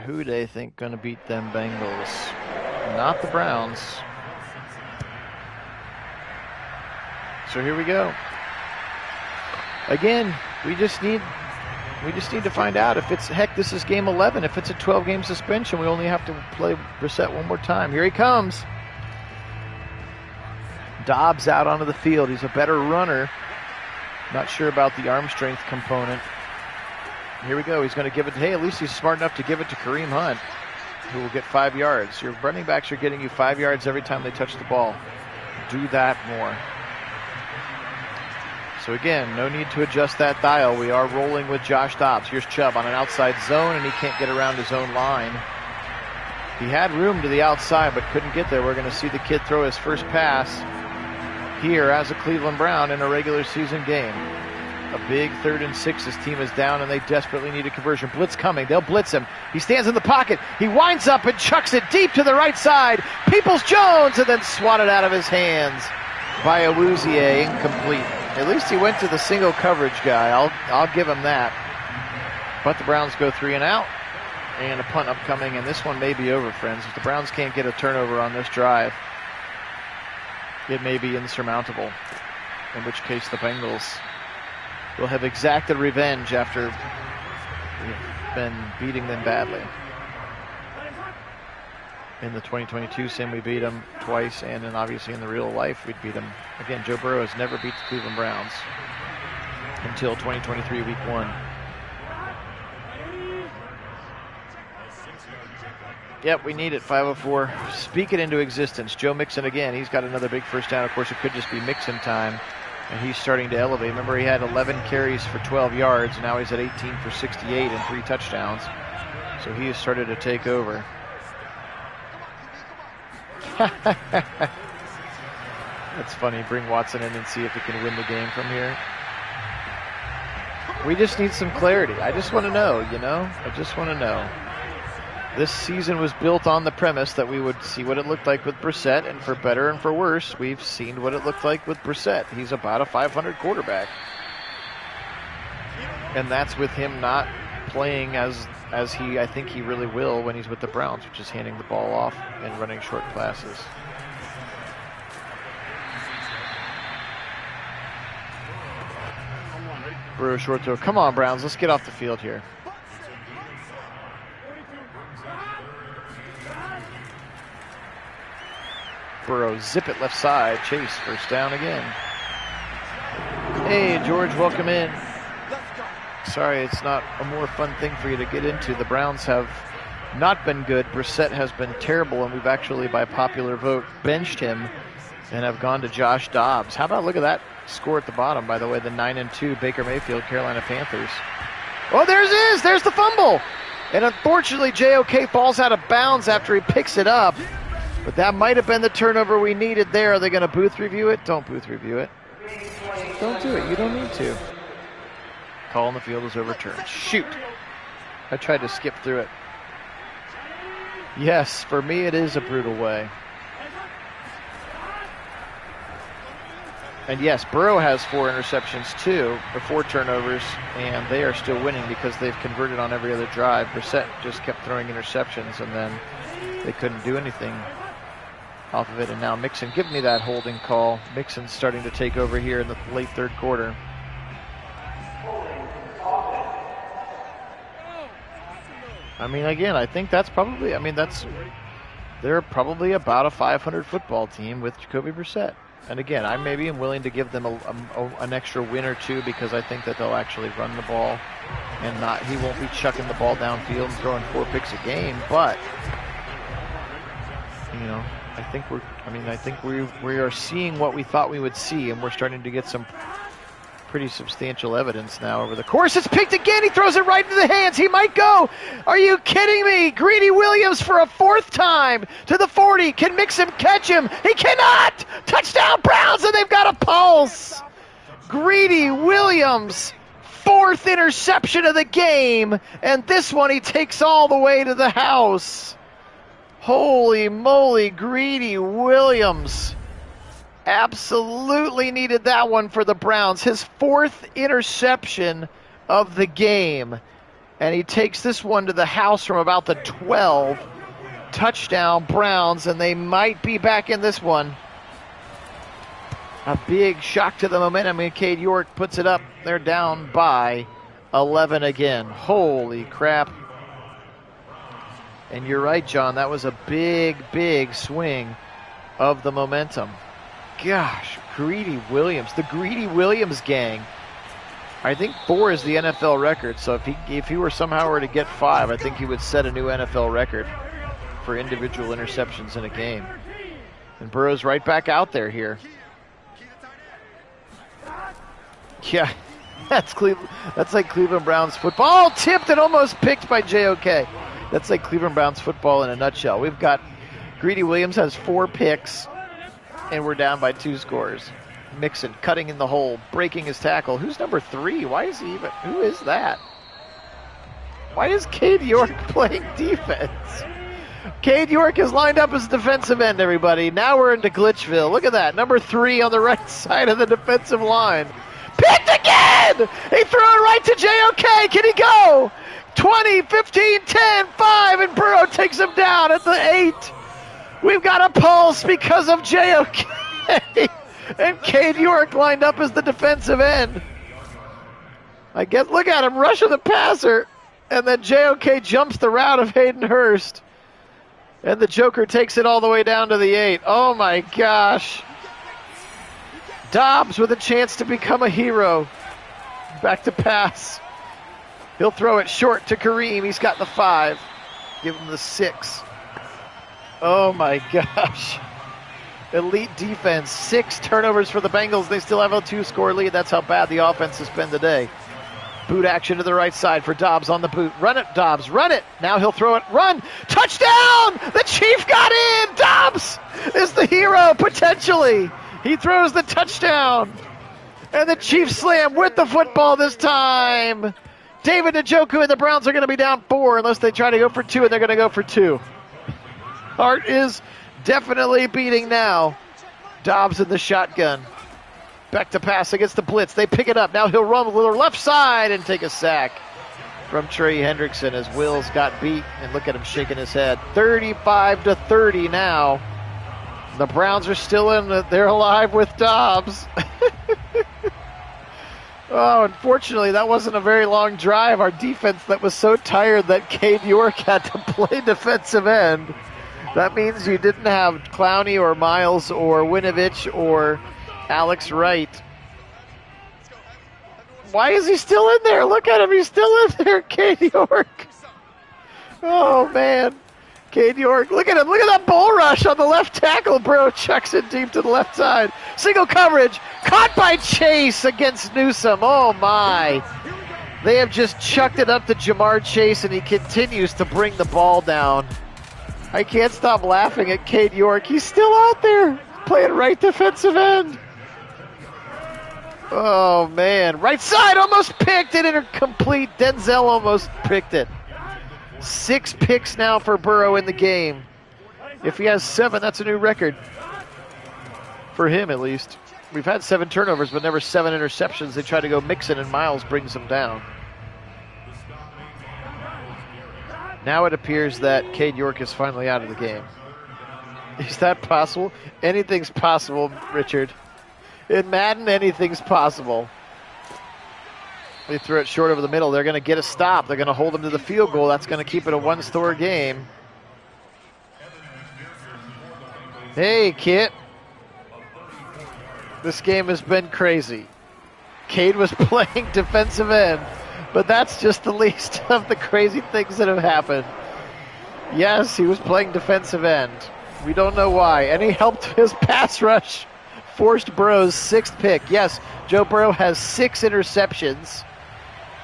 Who do they think going to beat them Bengals? Not the Browns. So here we go. Again, we just need to find out if it's, heck, this is game 11. If it's a 12-game suspension, we only have to play Brissett one more time. Here he comes. Dobbs out onto the field. He's a better runner. Not sure about the arm strength component. Here we go. He's going to give it. Hey, at least he's smart enough to give it to Kareem Hunt, who will get 5 yards. Your running backs are getting you 5 yards every time they touch the ball. Do that more. So again, no need to adjust that dial. We are rolling with Josh Dobbs. Here's Chubb on an outside zone, and he can't get around his own line. He had room to the outside, but couldn't get there. We're going to see the kid throw his first pass here as a Cleveland Brown in a regular season game. A big 3rd and 6. His team is down, and they desperately need a conversion. Blitz coming. They'll blitz him. He stands in the pocket. He winds up and chucks it deep to the right side. Peoples-Jones, and then swatted out of his hands by Awuzie. Incomplete. At least he went to the single coverage guy. I'll give him that. But the Browns go 3 and out. And a punt upcoming, and this one may be over, friends. If the Browns can't get a turnover on this drive, it may be insurmountable. In which case the Bengals will have exacted revenge after we've been beating them badly. In the 2022 sim, we beat them twice, and then obviously in the real life, we'd beat them. Again, Joe Burrow has never beat the Cleveland Browns until 2023 week 1. Yep, we need it, 5:04. Speak it into existence. Joe Mixon again. He's got another big first down. Of course, it could just be Mixon time, and he's starting to elevate. Remember, he had 11 carries for 12 yards. Now he's at 18 for 68 and 3 touchdowns. So he has started to take over. That's funny. Bring Watson in and see if he can win the game from here. We just need some clarity. I just want to know, I just want to know. This season was built on the premise that we would see what it looked like with Brissett, and for better and for worse, we've seen what it looked like with Brissett. He's about a 500 quarterback. And that's with him not playing as I think he really will when he's with the Browns, which is handing the ball off and running short passes. Burrow short throw. Come on, Browns, let's get off the field here. Burrow, zip it left side. Chase, first down again. Hey, George, welcome in. Sorry, it's not a more fun thing for you to get into. The Browns have not been good. Brissett has been terrible, and we've actually, by popular vote, benched him and have gone to Josh Dobbs. How about, look at that score at the bottom, by the way, the 9-2 Baker Mayfield Carolina Panthers. Oh, there's the fumble. And unfortunately, JOK falls out of bounds after he picks it up. But that might have been the turnover we needed there. Are they going to booth review it? Don't booth review it. Don't do it. You don't need to. Call on the field is overturned. Shoot. I tried to skip through it. Yes, for me it is a brutal way. And yes, Burrow has 4 interceptions too, or 4 turnovers, and they are still winning because they've converted on every other drive. Brissett just kept throwing interceptions, and then they couldn't do anything off of it. And now Mixon, give me that holding call. Mixon's starting to take over here in the late 3rd quarter. I mean, again, I think that's probably, they're probably about a 500 football team with Jacoby Brissett. And again, I maybe am willing to give them an extra win or two because I think that they'll actually run the ball and he won't be chucking the ball downfield and throwing 4 picks a game. But, I think we are seeing what we thought we would see, and we're starting to get some pretty substantial evidence now over the course. It's picked again. He throws it right into the hands. He might go. Are you kidding me? Greedy Williams for a 4th time to the 40. Can Mixon catch him? He cannot. Touchdown Browns, and they've got a pulse. Greedy Williams, 4th interception of the game, and this one he takes all the way to the house. Holy moly, Greedy Williams. Absolutely needed that one for the Browns. His 4th interception of the game. And he takes this one to the house from about the 12. Touchdown Browns, and they might be back in this one. A big shock to the momentum, and Cade York puts it up. They're down by 11 again. Holy crap. And you're right, John. That was a big, big swing of the momentum. Gosh, Greedy Williams, the Greedy Williams gang. I think 4 is the NFL record, so if he were somehow to get 5, I think he would set a new NFL record for individual interceptions in a game. And Burrow's right back out there here. Yeah, that's like Cleveland Browns football. Oh, tipped and almost picked by JOK. That's like Cleveland Browns football in a nutshell. We've got Greedy Williams has 4 picks, and we're down by 2 scores. Mixon cutting in the hole, breaking his tackle. Who's number 3? Why is he even? Who is that? Why is Cade York playing defense? Cade York is lined up as defensive end, everybody. Now we're into Glitchville. Look at that. Number 3 on the right side of the defensive line. Picked again! He threw it right to JOK. Can he go? 20, 15, 10, 5, and Burrow takes him down at the 8. We've got a pulse because of JOK. And Cade York lined up as the defensive end. I guess, look at him rushing the passer. And then JOK jumps the route of Hayden Hurst. And the Joker takes it all the way down to the 8. Oh my gosh. Dobbs with a chance to become a hero. Back to pass. He'll throw it short to Kareem. He's got the 5. Give him the 6. Oh my gosh. Elite defense. 6 turnovers for the Bengals. They still have a 2-score lead. That's how bad the offense has been today. Boot action to the right side for Dobbs on the boot. Run it, Dobbs. Run it. Now he'll throw it. Run. Touchdown. The Chief got in. Dobbs is the hero, potentially. He throws the touchdown. And the Chiefs slam with the football this time. David Njoku and the Browns are going to be down 4 unless they try to go for 2, and they're going to go for 2. Hart is definitely beating now. Dobbs in the shotgun. Back to pass against the blitz. They pick it up. Now he'll run with the left side and take a sack from Trey Hendrickson as Wills got beat. And look at him shaking his head. 35-30 now. The Browns are still in. They're alive with Dobbs. Oh, unfortunately, that wasn't a very long drive. Our defense that was so tired that Cade York had to play defensive end. That means you didn't have Clowney or Miles or Winovich or Alex Wright. Why is he still in there? Look at him. He's still in there. Cade York. Oh, man. Cade York. Look at him. Look at that bull rush on the left tackle. Bro chucks it deep to the left side. Single coverage. Caught by Chase against Newsome. Oh, my. They have just chucked it up to Jamar Chase, and he continues to bring the ball down. I can't stop laughing at Cade York. He's still out there playing right defensive end. Oh, man. Right side almost picked it. Incomplete. Denzel almost picked it. 6 picks now for Burrow in the game. If he has 7, that's a new record. For him, at least. We've had 7 turnovers, but never 7 interceptions. They try to go Mixon, and Miles brings them down. Now it appears that Cade York is finally out of the game. Is that possible? Anything's possible, Richard. In Madden, anything's possible. They threw it short over the middle. They're going to get a stop. They're going to hold him to the field goal. That's going to keep it a 1-score game. Hey, Kit. This game has been crazy. Cade was playing defensive end, but that's just the least of the crazy things that have happened. Yes, he was playing defensive end. We don't know why. And he helped his pass rush. Forced Burrow's 6th pick. Yes, Joe Burrow has 6 interceptions,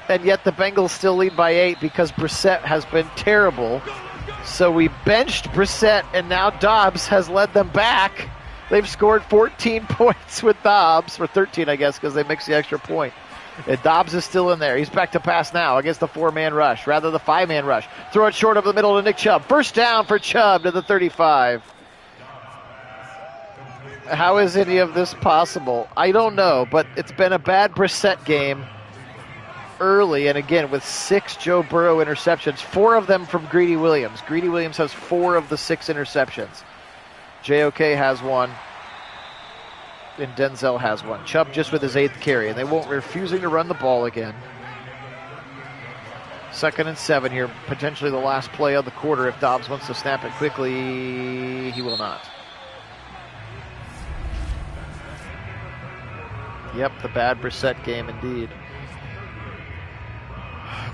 and yet the Bengals still lead by 8 because Brissett has been terrible. So we benched Brissett, and now Dobbs has led them back. They've scored 14 points with Dobbs, or 13, I guess, because they mixed the extra point. And Dobbs is still in there. He's back to pass now against the 4-man rush, rather the 5-man rush. Throw it short over the middle to Nick Chubb. First down for Chubb to the 35. How is any of this possible? I don't know, but it's been a bad Brissett game early, and again, with 6 Joe Burrow interceptions, 4 of them from Greedy Williams. Greedy Williams has 4 of the 6 interceptions. JOK has 1, and Denzel has 1. Chubb just with his 8th carry, and they won't refusing to run the ball again. 2nd and 7 here, potentially the last play of the quarter. If Dobbs wants to snap it quickly, he will not. Yep, the bad Brissett game indeed.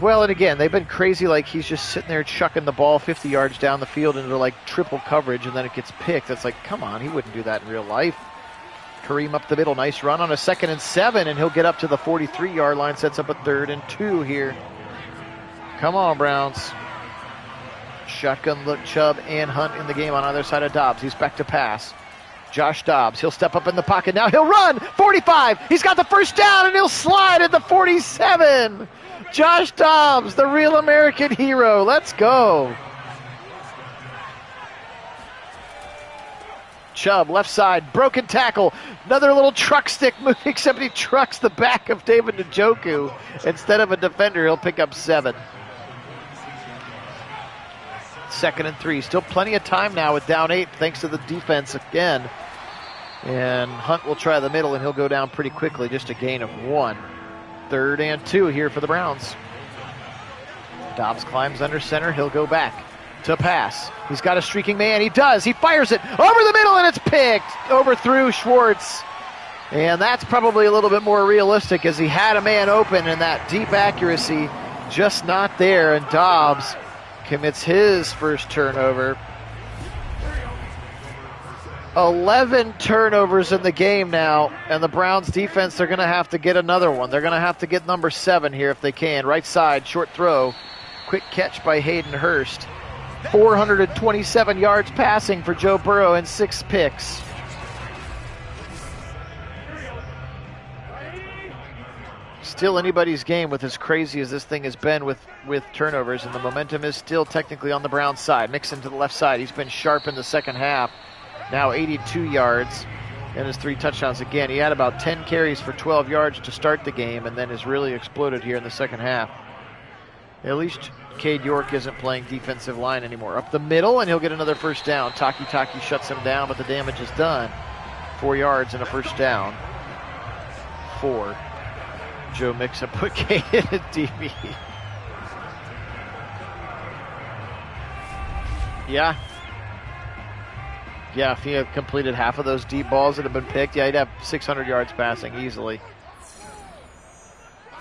Well, and again, they've been crazy, like he's just sitting there chucking the ball 50 yards down the field into like triple coverage, and then it gets picked. It's like, come on, he wouldn't do that in real life. Kareem up the middle. Nice run on a 2nd and 7, and he'll get up to the 43-yard line. Sets up a 3rd and 2 here. Come on, Browns. Shotgun look, Chubb and Hunt in the game on either side of Dobbs. He's back to pass. Josh Dobbs, he'll step up in the pocket now. He'll run, 45. He's got the first down, and he'll slide at the 47. Josh Dobbs, the real American hero. Let's go. Chubb, left side, broken tackle. Another little truck stick move, except he trucks the back of David Njoku. Instead of a defender, he'll pick up 7. 2nd and 3. Still plenty of time now with down 8, thanks to the defense again. And Hunt will try the middle, and he'll go down pretty quickly, just a gain of 1. 3rd and 2 here for the Browns. Dobbs climbs under center. He'll go back to pass. He's got a streaking man. He does. He fires it over the middle, and it's picked. Overthrew Schwartz. And that's probably a little bit more realistic, as he had a man open, and that deep accuracy just not there. And Dobbs commits his first turnover. 11 turnovers in the game now, and the Browns defense, they're going to have to get another one. They're going to have to get number 7 here if they can. Right side, short throw. Quick catch by Hayden Hurst. 427 yards passing for Joe Burrow and 6 picks. Still anybody's game with as crazy as this thing has been with turnovers, and the momentum is still technically on the Browns side. Mixon to the left side. He's been sharp in the second half. Now 82 yards and his 3 touchdowns again. He had about 10 carries for 12 yards to start the game, and then has really exploded here in the second half. At least Cade York isn't playing defensive line anymore. Up the middle, and he'll get another first down. Taki shuts him down, but the damage is done. 4 yards and a first down. 4. Joe Mixon put Cade in a DB. Yeah, if he had completed half of those deep balls that have been picked, he'd have 600 yards passing easily.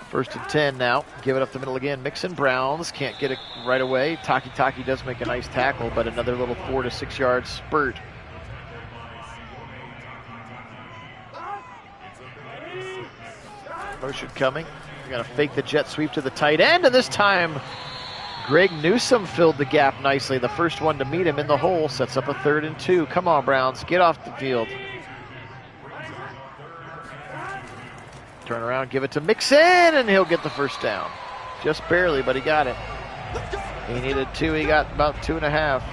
1st and 10 now. Give it up the middle again. Mixon, Browns can't get it right away. Taki does make a nice tackle, but another little 4 to 6 yard spurt. Motion coming. They're going to fake the jet sweep to the tight end, and this time Greg Newsome filled the gap nicely. The first one to meet him in the hole. Sets up a 3rd and 2. Come on, Browns. Get off the field. Turn around, give it to Mixon, and he'll get the first down. Just barely, but he got it. He needed 2. He got about 2.5.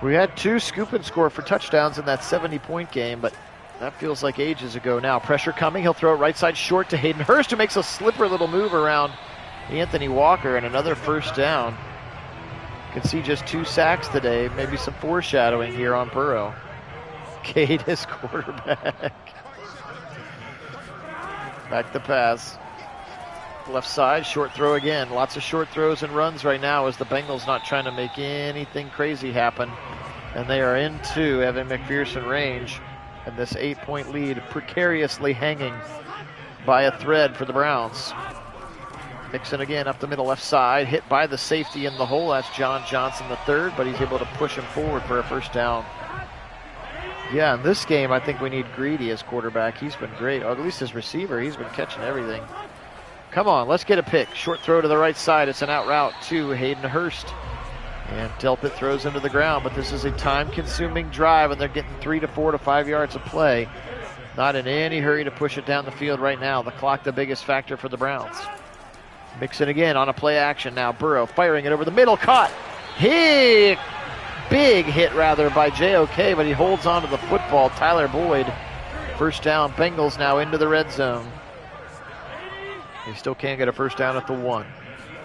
We had 2 scoop and score for touchdowns in that 70-point game, but that feels like ages ago now. Pressure coming. He'll throw it right side short to Hayden Hurst, who makes a slippery little move around Anthony Walker, and another first down. You can see just 2 sacks today. Maybe some foreshadowing here on Burrow. Cade is quarterback. Back to pass. Left side, short throw again. Lots of short throws and runs right now as the Bengals not trying to make anything crazy happen. And they are into Evan McPherson range. And this 8-point lead precariously hanging by a thread for the Browns. Mixon again up the middle left side. Hit by the safety in the hole. That's John Johnson III, but he's able to push him forward for a first down. Yeah, in this game, I think we need Greedy as quarterback. He's been great, or at least as receiver. He's been catching everything. Come on, let's get a pick. Short throw to the right side. It's an out route to Hayden Hurst. And Delpit throws him to the ground, but this is a time-consuming drive, and they're getting 3 to 4 to 5 yards of play. Not in any hurry to push it down the field right now. The clock, the biggest factor for the Browns. Mixon again on a play action now. Burrow firing it over the middle. Caught. Big hit, rather, by JOK, but he holds on to the football. Tyler Boyd, first down. Bengals now into the red zone. He still can't get a first down at the 1.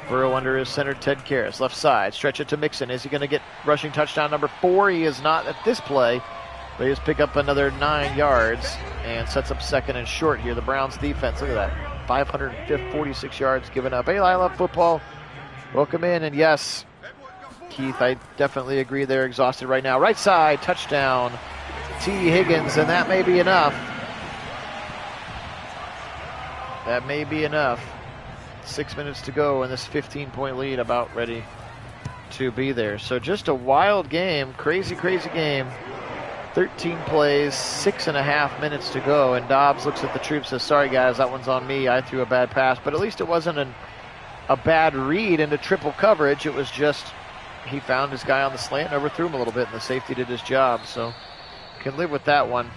Burrow under his center, Ted Karras. Left side, stretch it to Mixon. Is he going to get rushing touchdown number 4? He is not at this play, but he just pick up another 9 yards and sets up 2nd and short here. The Browns defense, look at that. 546 yards given up. Hey, I love football. Welcome in, and yes, Keith, I definitely agree they're exhausted right now. Right side, touchdown, T. Higgins, and that may be enough. That may be enough. 6 minutes to go, and this 15-point lead about ready to be there. So just a wild game, crazy game. 13 plays, 6.5 minutes to go, and Dobbs looks at the troops and says, sorry guys, that one's on me. I threw a bad pass. But at least it wasn't a bad read into triple coverage. It was just he found his guy on the slant and overthrew him a little bit, and the safety did his job. So can live with that one.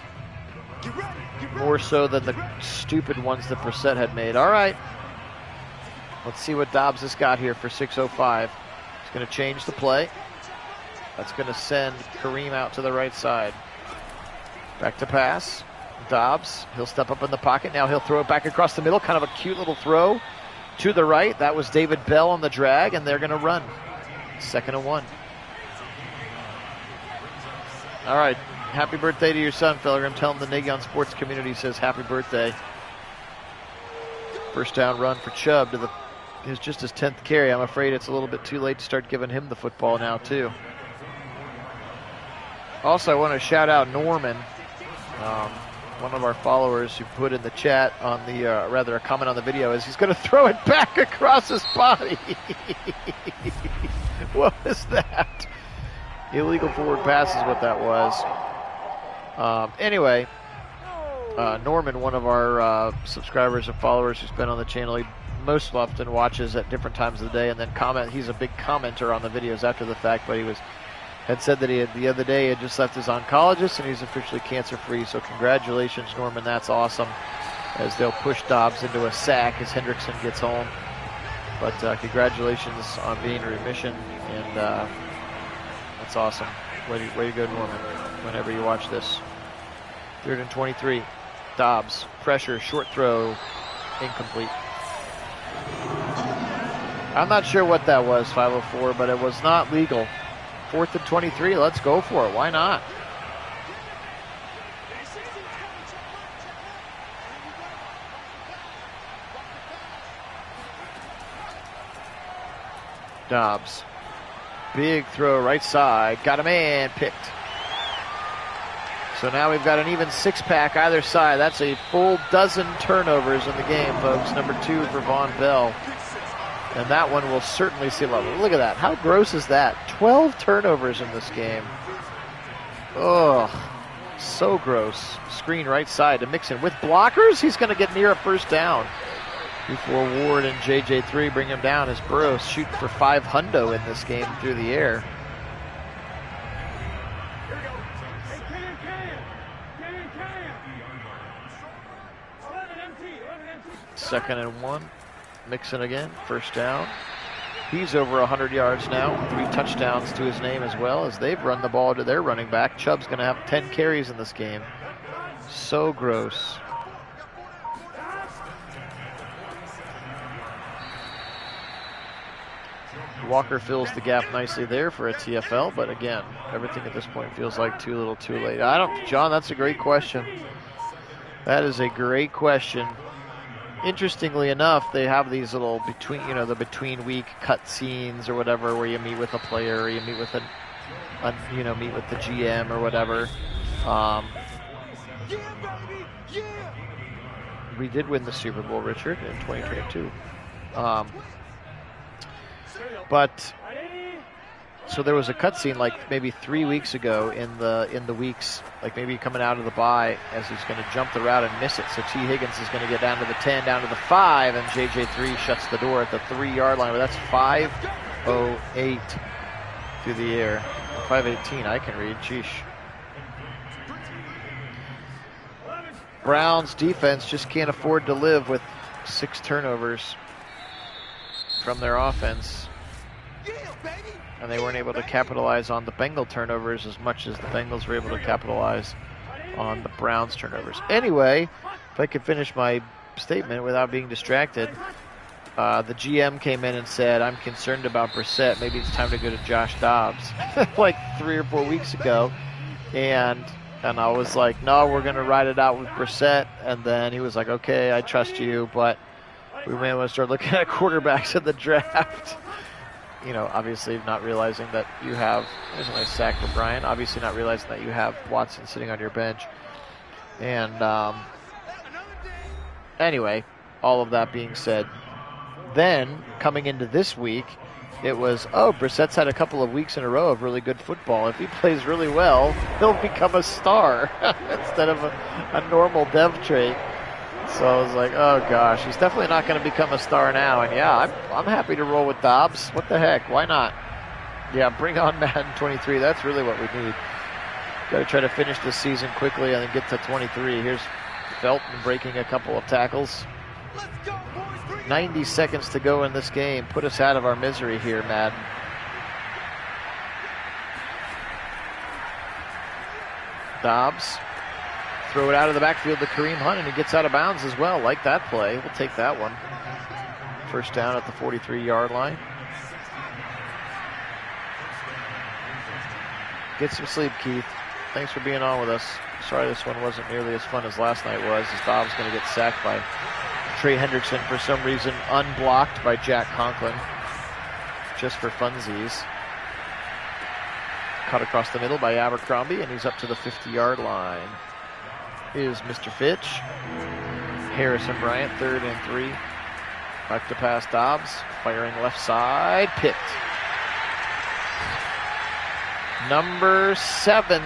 More so than the stupid ones that Brissett had made. All right. Let's see what Dobbs has got here for 6:05. He's going to change the play. That's going to send Kareem out to the right side. Back to pass. Dobbs, he'll step up in the pocket. Now he'll throw it back across the middle. Kind of a cute little throw to the right. That was David Bell on the drag, and they're going to run. 2nd and 1. All right. Happy birthday to your son, Felgram. Tell him the Nagy on Sports community says happy birthday. First down run for Chubb to his 10th carry. I'm afraid it's a little bit too late to start giving him the football now, too. Also, I want to shout out Norman, one of our followers who put in the chat on the, rather a comment on the video, is he's going to throw it back across his body. What was that? Illegal forward pass is what that was. Anyway, Norman, one of our subscribers and followers who's been on the channel, he most often watches at different times of the day and then he's a big commenter on the videos after the fact, but had said that the other day he had just left his oncologist and he's officially cancer-free. So congratulations, Norman. That's awesome, as they'll push Dobbs into a sack as Hendrickson gets home. But congratulations on being in remission, and that's awesome. Way to go, Norman, whenever you watch this. 3rd and 23. Dobbs, pressure, short throw, incomplete. I'm not sure what that was, 504, but it was not legal. 4th and 23, let's go for it. Why not? Dobbs, big throw right side, got a man picked. So now we've got an even 6-pack either side. That's a full dozen turnovers in the game, folks. Number 2 for Von Bell. And that one will certainly see a lot. Look at that. How gross is that? 12 turnovers in this game. Oh, so gross. Screen right side to Mixon. With blockers, he's going to get near a first down before Ward and JJ3 bring him down as Burrows shooting for 500 in this game through the air. Second and 1. Mixon again, first down. He's over 100 yards now, 3 touchdowns to his name as well, as they've run the ball to their running back. Chubb's going to have 10 carries in this game. So gross. Walker fills the gap nicely there for a TFL, but again, everything at this point feels like too little too late. John, that's a great question. That is a great question. Interestingly enough, they have these little between week cut scenes or whatever, where you meet with a player, or you meet with meet with the GM or whatever. We did win the Super Bowl, Richard, in 2022. But so there was a cutscene like maybe 3 weeks ago in the weeks, like maybe coming out of the bye, as he's going to jump the route and miss it. So T. Higgins is going to get down to the 10, down to the 5, and JJ3 shuts the door at the 3-yard line. But that's 5:08 through the air. 5:18 I can read. Sheesh. Browns defense just can't afford to live with 6 turnovers from their offense. And they weren't able to capitalize on the Bengal turnovers as much as the Bengals were able to capitalize on the Browns turnovers. Anyway, if I could finish my statement without being distracted, the GM came in and said, I'm concerned about Brissett. Maybe it's time to go to Josh Dobbs, like 3 or 4 weeks ago. And I was like, no, we're going to ride it out with Brissett. And then he was like, okay, I trust you, but we may want to start looking at quarterbacks in the draft. Obviously not realizing that you have, there's a nice sack for Brian, obviously not realizing that you have Watson sitting on your bench. And anyway, all of that being said, then coming into this week, it was, oh, Brissett's had a couple of weeks in a row of really good football. If he plays really well, he'll become a star instead of a normal dev trait. So I was like, oh gosh, he's definitely not going to become a star now. And yeah, I'm happy to roll with Dobbs. What the heck? Why not? Yeah, bring on Madden 23. That's really what we need. Got to try to finish this season quickly and then get to 23. Here's Felton breaking a couple of tackles. 90 seconds to go in this game. Put us out of our misery here, Madden. Dobbs. Throw it out of the backfield to Kareem Hunt, and he gets out of bounds as well. Like that play. We'll take that one. First down at the 43-yard line. Get some sleep, Keith. Thanks for being on with us. Sorry this one wasn't nearly as fun as last night was, as Dobbs going to get sacked by Trey Hendrickson for some reason, unblocked by Jack Conklin, just for funsies. Cut across the middle by Abercrombie, and he's up to the 50-yard line. Is Mr. Fitch. Harrison Bryant, 3rd and 3. Back to pass Dobbs, firing left side, picked. Number 7,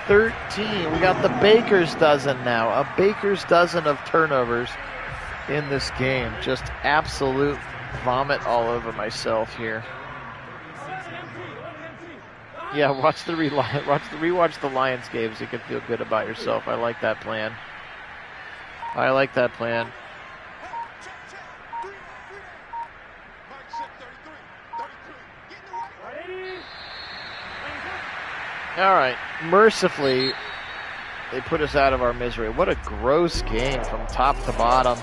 13. We got the baker's dozen now. A baker's dozen of turnovers in this game. Just absolute vomit all over myself here. Yeah, watch the rewatch the Lions games. You can feel good about yourself. I like that plan. I like that plan. All right, mercifully, they put us out of our misery. What a gross game from top to bottom,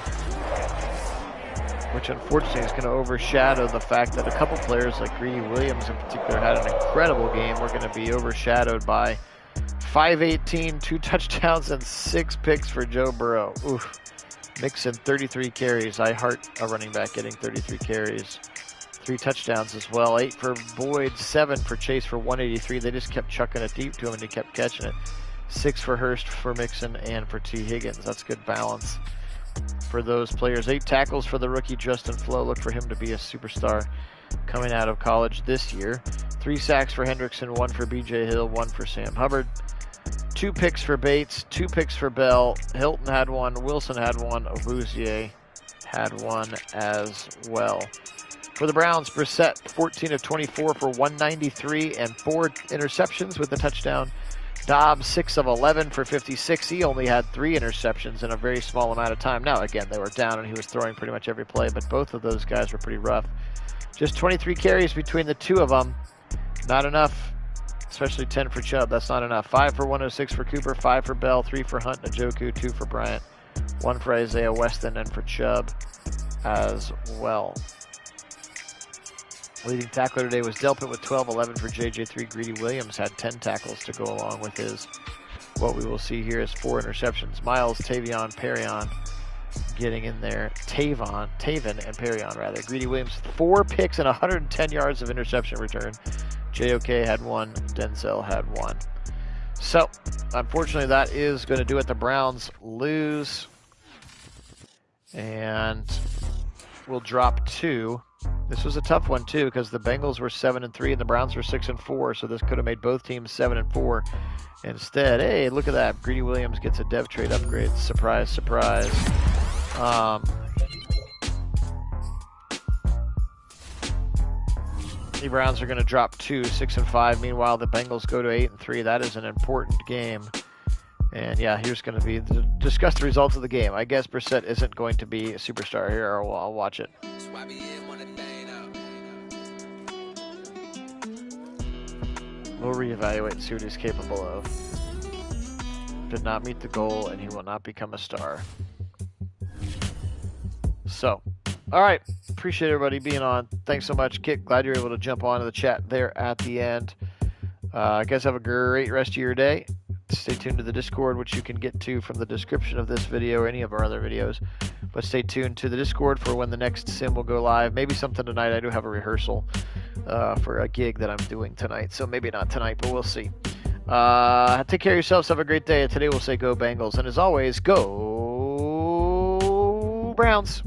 which unfortunately is going to overshadow the fact that a couple players like Greedy Williams in particular had an incredible game. We're going to be overshadowed by 518, 2 touchdowns, and 6 picks for Joe Burrow. Oof. Mixon, 33 carries. I heart a running back getting 33 carries. 3 touchdowns as well. 8 for Boyd, 7 for Chase for 183. They just kept chucking it deep to him and he kept catching it. 6 for Hurst, for Mixon, and for T. Higgins. That's good balance for those players. 8 tackles for the rookie Justin Flo. Look for him to be a superstar coming out of college this year. 3 sacks for Hendrickson, 1 for B.J. Hill, 1 for Sam Hubbard. 2 picks for Bates, 2 picks for Bell. Hilton had 1, Wilson had 1, Awuzie had 1 as well. For the Browns, Brissett, 14 of 24 for 193 and 4 interceptions with a touchdown. Dobbs, 6 of 11 for 56. He only had 3 interceptions in a very small amount of time. Now, again, they were down and he was throwing pretty much every play, but both of those guys were pretty rough. Just 23 carries between the 2 of them. Not enough, especially 10 for Chubb. That's not enough. 5 for 106 for Cooper, 5 for Bell, 3 for Hunt, Njoku, 2 for Bryant, 1 for Isaiah Weston, and for Chubb as well. Leading tackler today was Delpit with 12, 11 for JJ3. Greedy Williams had 10 tackles to go along with his. What we will see here is 4 interceptions. Miles, Tavion, Perrion getting in there. Taven and Perrion, rather. Greedy Williams, 4 picks and 110 yards of interception return. JOK had 1. Denzel had 1. So, unfortunately, that is going to do it. The Browns lose. And we'll drop 2. This was a tough one too, because the Bengals were 7-3 and the Browns were 6-4, so this could have made both teams 7-4. Instead, hey, look at that! Greedy Williams gets a dev trade upgrade. Surprise, surprise. The Browns are going to drop 2, 6-5. Meanwhile, the Bengals go to 8-3. That is an important game. And yeah, here's going to be discuss the results of the game. I guess Brissett isn't going to be a superstar here. I'll watch it. We'll reevaluate and see what he's capable of. Did not meet the goal, and he will not become a star. So, all right. Appreciate everybody being on. Thanks so much, Kit. Glad you're able to jump onto the chat there at the end. Guys, have a great rest of your day. Stay tuned to the Discord, which you can get to from the description of this video or any of our other videos. But stay tuned to the Discord for when the next sim will go live. Maybe something tonight. I do have a rehearsal for a gig that I'm doing tonight. So maybe not tonight, but we'll see. Take care of yourselves. Have a great day. Today we'll say go Bengals. And as always, go Browns.